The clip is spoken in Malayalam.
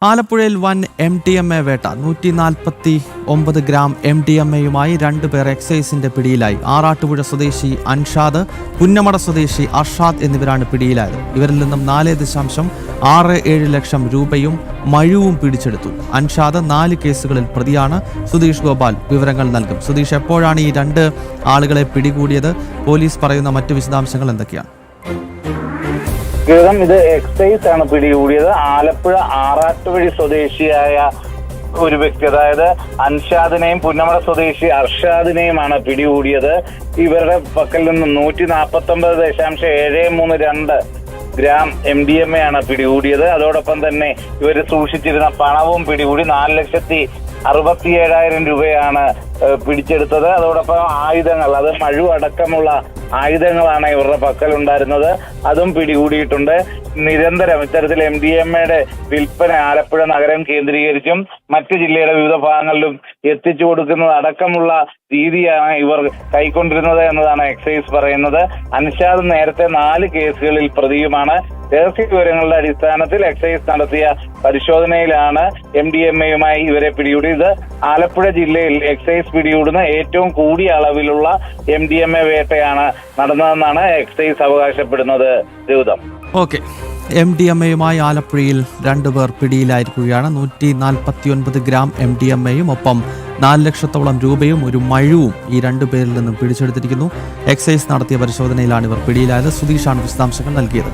ആലപ്പുഴയിൽ വൻ MDMA വേട്ട. 149 ഗ്രാം MDMAയുമായി 2 പേർ എക്സൈസിന്റെ പിടിയിലായി. ആറാട്ടുപുഴ സ്വദേശി അൻഷാദ്, പുന്നമട സ്വദേശി അർഷാദ് എന്നിവരാണ് പിടിയിലായത്. ഇവരിൽ നിന്നും 4.67 ലക്ഷം രൂപയും മഴുവും പിടിച്ചെടുത്തു. അൻഷാദ് 4 കേസുകളിൽ പ്രതിയാണ്. സുധീഷ് ഗോപാൽ വിവരങ്ങൾ നൽകും. സുധീഷ്, എപ്പോഴാണ് ഈ 2 ആളുകളെ പിടികൂടിയത്? പോലീസ് പറയുന്ന മറ്റു വിശദാംശങ്ങൾ എന്തൊക്കെയാണ്? ഇത് എക്സൈസ് ആണ് പിടികൂടിയത്. ആലപ്പുഴ ആറാട്ടുവഴി സ്വദേശിയായ ഒരു വ്യക്തി, അതായത് അൻഷാദിനെയും പുന്നമട സ്വദേശി അർഷാദിനെയുമാണ് പിടികൂടിയത്. ഇവരുടെ പക്കൽ നിന്ന് 149.732 ഗ്രാം MDMA ആണ് പിടികൂടിയത്. അതോടൊപ്പം തന്നെ ഇവർ സൂക്ഷിച്ചിരുന്ന പണവും പിടികൂടി. 4,67,000 രൂപയാണ് പിടിച്ചെടുത്തത്. അതോടൊപ്പം ആയുധങ്ങൾ, അത് മഴു അടക്കമുള്ള ആയുധങ്ങളാണ് ഇവരുടെ പക്കലുണ്ടായിരുന്നത്. അതും പിടികൂടിയിട്ടുണ്ട്. നിരന്തരം ഇത്തരത്തിൽ MDMAയുടെ വിൽപ്പന ആലപ്പുഴ നഗരം കേന്ദ്രീകരിച്ചും മറ്റ് ജില്ലയുടെ വിവിധ ഭാഗങ്ങളിലും എത്തിച്ചു കൊടുക്കുന്നത് അടക്കമുള്ള രീതിയാണ് ഇവർ കൈക്കൊണ്ടിരുന്നത് എന്നതാണ് എക്സൈസ് പറയുന്നത്. അൻഷാദ് നേരത്തെ 4 കേസുകളിൽ പ്രതിയുമാണ്. രഹസ്യ വിവരങ്ങളുടെ അടിസ്ഥാനത്തിൽ എക്സൈസ് നടത്തിയ പരിശോധനയിലാണ് MDMAയുമായി ഇവരെ പിടികൂടിയത്. ആലപ്പുഴ ജില്ലയിൽ എക്സൈസ് പിടികൂടുന്ന ഏറ്റവും കൂടിയ അളവിലുള്ള MDMA വേട്ടയാണ് നടന്നതെന്നാണ് എക്സൈസ് അവകാശപ്പെടുന്നത്. ഓക്കെ, MDMAയുമായി ആലപ്പുഴയിൽ 2 പേർ പിടിയിലായിരിക്കുകയാണ്. 149 ഗ്രാം MDMAയും ഒപ്പം 4 ലക്ഷത്തോളം രൂപയും ഒരു മഴുവും ഈ 2 പേരിൽ നിന്നും പിടിച്ചെടുത്തിരിക്കുന്നു. എക്സൈസ് നടത്തിയ പരിശോധനയിലാണ് ഇവർ പിടിയിലായത്. സുധീഷാണ് വിശദാംശങ്ങൾ നൽകിയത്.